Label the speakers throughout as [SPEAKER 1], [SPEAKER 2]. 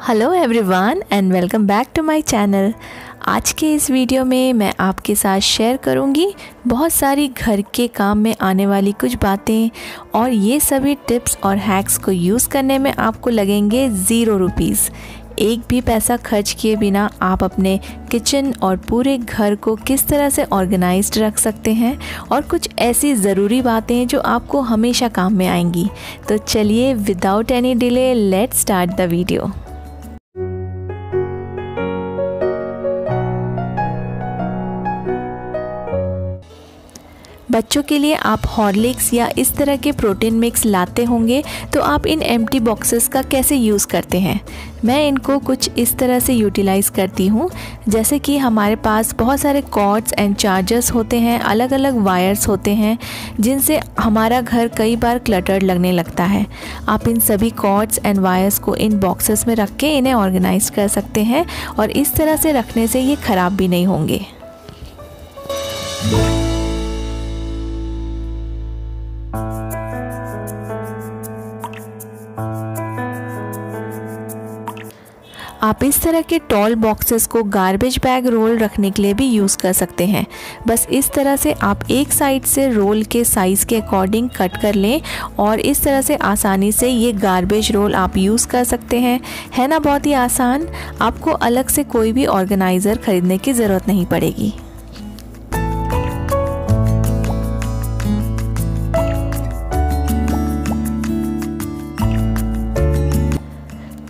[SPEAKER 1] Hello everyone and welcome back to my channel. आज के इस वीडियो में मैं आपके साथ शेयर करूंगी बहुत सारी घर के काम में आने वाली कुछ बातें, और ये सभी टिप्स और हैक्स को यूज़ करने में आपको लगेंगे 0 रुपीज़। एक भी पैसा खर्च किए बिना आप अपने किचन और पूरे घर को किस तरह से ऑर्गेनाइज्ड रख सकते हैं, और कुछ ऐसी ज़रूरी बातें जो आपको हमेशा काम में आएंगी। तो चलिए without any delay let's start the video. बच्चों के लिए आप हॉर्लिक्स या इस तरह के प्रोटीन मिक्स लाते होंगे, तो आप इन एम्प्टी बॉक्सेस का कैसे यूज़ करते हैं। मैं इनको कुछ इस तरह से यूटिलाइज़ करती हूँ, जैसे कि हमारे पास बहुत सारे कॉर्ड्स एंड चार्जर्स होते हैं, अलग अलग वायर्स होते हैं जिनसे हमारा घर कई बार क्लटर्ड लगने लगता है। आप इन सभी कॉर्ड्स एंड वायर्स को इन बॉक्सेस में रख के इन्हें ऑर्गेनाइज कर सकते हैं, और इस तरह से रखने से ये ख़राब भी नहीं होंगे। आप इस तरह के टॉल बॉक्सेस को गार्बेज बैग रोल रखने के लिए भी यूज़ कर सकते हैं। बस इस तरह से आप एक साइड से रोल के साइज़ के अकॉर्डिंग कट कर लें, और इस तरह से आसानी से ये गार्बेज रोल आप यूज़ कर सकते हैं। है ना बहुत ही आसान। आपको अलग से कोई भी ऑर्गेनाइज़र ख़रीदने की ज़रूरत नहीं पड़ेगी।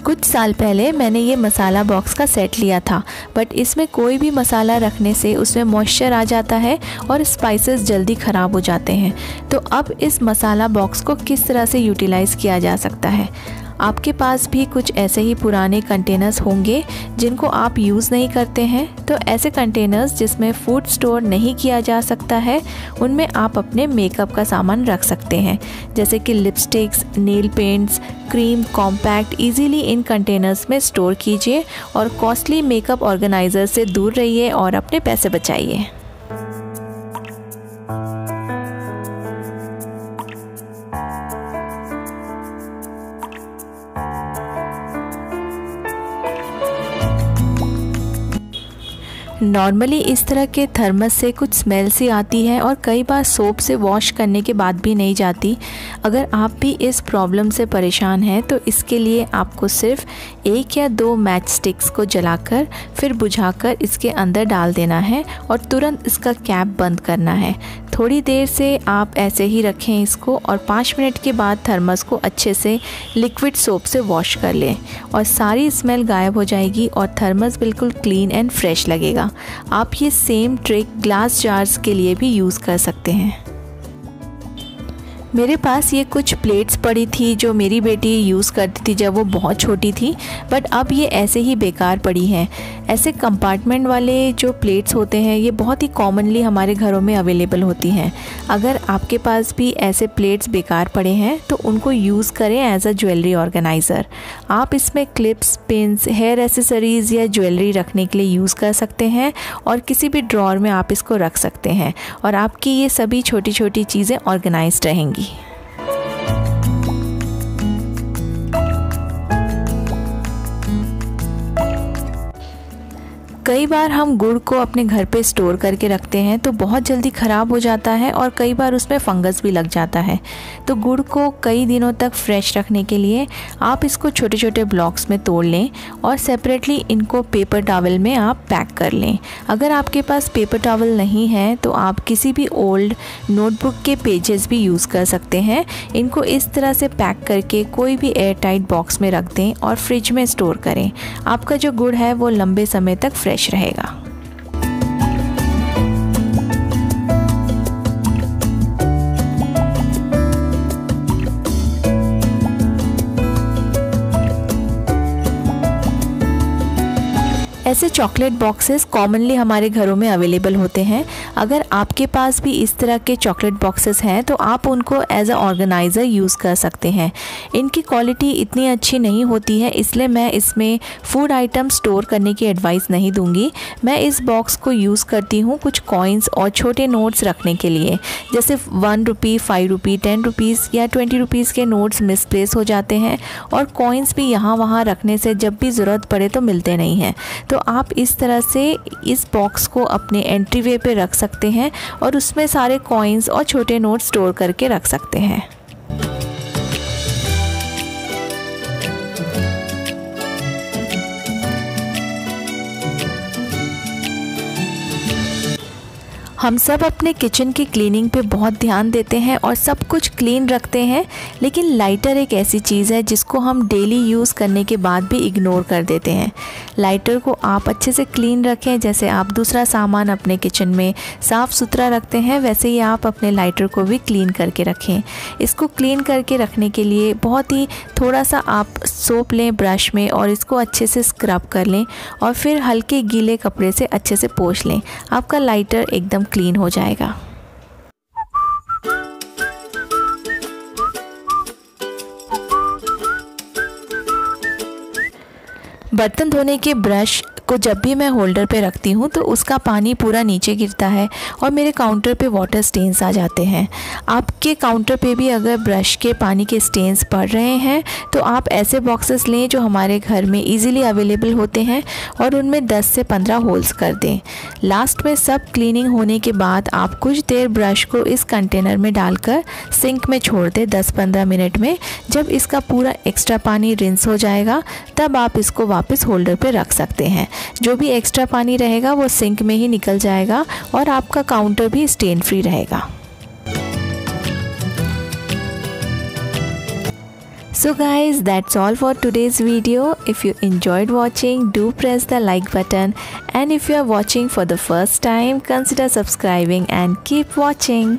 [SPEAKER 1] कुछ साल पहले मैंने ये मसाला बॉक्स का सेट लिया था, बट इसमें कोई भी मसाला रखने से उसमें मॉइस्चर आ जाता है और स्पाइसेस जल्दी ख़राब हो जाते हैं। तो अब इस मसाला बॉक्स को किस तरह से यूटिलाइज़ किया जा सकता है। आपके पास भी कुछ ऐसे ही पुराने कंटेनर्स होंगे जिनको आप यूज़ नहीं करते हैं। तो ऐसे कंटेनर्स जिसमें फूड स्टोर नहीं किया जा सकता है, उनमें आप अपने मेकअप का सामान रख सकते हैं, जैसे कि lipsticks, nail paints, cream, compact easily in containers में स्टोर कीजिए, और कॉस्टली मेकअप ऑर्गेनाइज़र से दूर रहिए और अपने पैसे बचाइए। नॉर्मली इस तरह के थर्मस से कुछ स्मेल सी आती है, और कई बार सोप से वॉश करने के बाद भी नहीं जाती। अगर आप भी इस प्रॉब्लम से परेशान हैं, तो इसके लिए आपको सिर्फ 1 या 2 मैच स्टिक्स को जलाकर फिर बुझाकर इसके अंदर डाल देना है, और तुरंत इसका कैप बंद करना है। थोड़ी देर से आप ऐसे ही रखें इसको, और 5 मिनट के बाद थर्मस को अच्छे से लिक्विड सोप से वॉश कर लें, और सारी स्मेल गायब हो जाएगी और थर्मस बिल्कुल क्लीन एंड फ्रेश लगेगा। आप ये सेम ट्रिक ग्लास जार्स के लिए भी यूज़ कर सकते हैं। मेरे पास ये कुछ प्लेट्स पड़ी थी जो मेरी बेटी यूज़ करती थी जब वो बहुत छोटी थी, बट अब ये ऐसे ही बेकार पड़ी हैं। ऐसे कंपार्टमेंट वाले जो प्लेट्स होते हैं, ये बहुत ही कॉमनली हमारे घरों में अवेलेबल होती हैं। अगर आपके पास भी ऐसे प्लेट्स बेकार पड़े हैं, तो उनको यूज़ करें एज अ ज्वेलरी ऑर्गेनाइज़र। आप इसमें क्लिप्स, पिन्स, हेयर एसेसरीज़ या ज्वेलरी रखने के लिए यूज़ कर सकते हैं, और किसी भी ड्रॉर में आप इसको रख सकते हैं, और आपकी ये सभी छोटी छोटी चीज़ें ऑर्गेनाइज्ड रहेंगी। कई बार हम गुड़ को अपने घर पे स्टोर करके रखते हैं, तो बहुत जल्दी ख़राब हो जाता है, और कई बार उसमें फंगस भी लग जाता है। तो गुड़ को कई दिनों तक फ्रेश रखने के लिए आप इसको छोटे छोटे ब्लॉक्स में तोड़ लें, और सेपरेटली इनको पेपर टॉवल में आप पैक कर लें। अगर आपके पास पेपर टॉवल नहीं है, तो आप किसी भी ओल्ड नोटबुक के पेजेस भी यूज़ कर सकते हैं। इनको इस तरह से पैक करके कोई भी एयर टाइट बॉक्स में रख दें और फ्रिज में स्टोर करें। आपका जो गुड़ है वो लंबे समय तक फ्रेश रहेगा। ऐसे चॉकलेट बॉक्सेस कॉमनली हमारे घरों में अवेलेबल होते हैं। अगर आपके पास भी इस तरह के चॉकलेट बॉक्सेस हैं तो आप उनको एज अ ऑर्गेनाइज़र यूज़ कर सकते हैं। इनकी क्वालिटी इतनी अच्छी नहीं होती है, इसलिए मैं इसमें फूड आइटम स्टोर करने की एडवाइस नहीं दूंगी। मैं इस बॉक्स को यूज़ करती हूँ कुछ कॉइन्स और छोटे नोट्स रखने के लिए। जैसे 1 रुपी, 5 रुपी, 10 रुपीज़ या 20 रुपीज़ के नोट्स मिसप्लेस हो जाते हैं और कॉइन्स भी यहाँ वहाँ रखने से जब भी ज़रूरत पड़े तो मिलते नहीं हैं। तो आप इस तरह से इस बॉक्स को अपने एंट्री वे पे रख सकते हैं और उसमें सारे कॉइन्स और छोटे नोट स्टोर करके रख सकते हैं। हम सब अपने किचन की क्लीनिंग पे बहुत ध्यान देते हैं और सब कुछ क्लीन रखते हैं, लेकिन लाइटर एक ऐसी चीज़ है जिसको हम डेली यूज़ करने के बाद भी इग्नोर कर देते हैं। लाइटर को आप अच्छे से क्लीन रखें, जैसे आप दूसरा सामान अपने किचन में साफ़ सुथरा रखते हैं वैसे ही आप अपने लाइटर को भी क्लीन करके रखें। इसको क्लीन करके रखने के लिए बहुत ही थोड़ा सा आप सोप लें ब्रश में और इसको अच्छे से स्क्रब कर लें और फिर हल्के गीले कपड़े से अच्छे से पोंछ लें। आपका लाइटर एकदम क्लीन हो जाएगा। बर्तन धोने के ब्रश को जब भी मैं होल्डर पे रखती हूँ तो उसका पानी पूरा नीचे गिरता है और मेरे काउंटर पे वाटर स्टेन्स आ जाते हैं। आपके काउंटर पे भी अगर ब्रश के पानी के स्टेन्स पड़ रहे हैं तो आप ऐसे बॉक्सेस लें जो हमारे घर में इजीली अवेलेबल होते हैं और उनमें 10 से 15 होल्स कर दें। लास्ट में सब क्लीनिंग होने के बाद आप कुछ देर ब्रश को इस कंटेनर में डालकर सिंक में छोड़ दें 10-15 मिनट में। जब इसका पूरा एक्स्ट्रा पानी रिंस हो जाएगा तब आप इसको वापस होल्डर पे रख सकते हैं। जो भी एक्स्ट्रा पानी रहेगा वो सिंक में ही निकल जाएगा और आपका काउंटर भी स्टेन फ्री रहेगा। So guys, that's all for today's video. If you enjoyed watching, do press the like button, and if you are watching for the first time, consider subscribing and keep watching.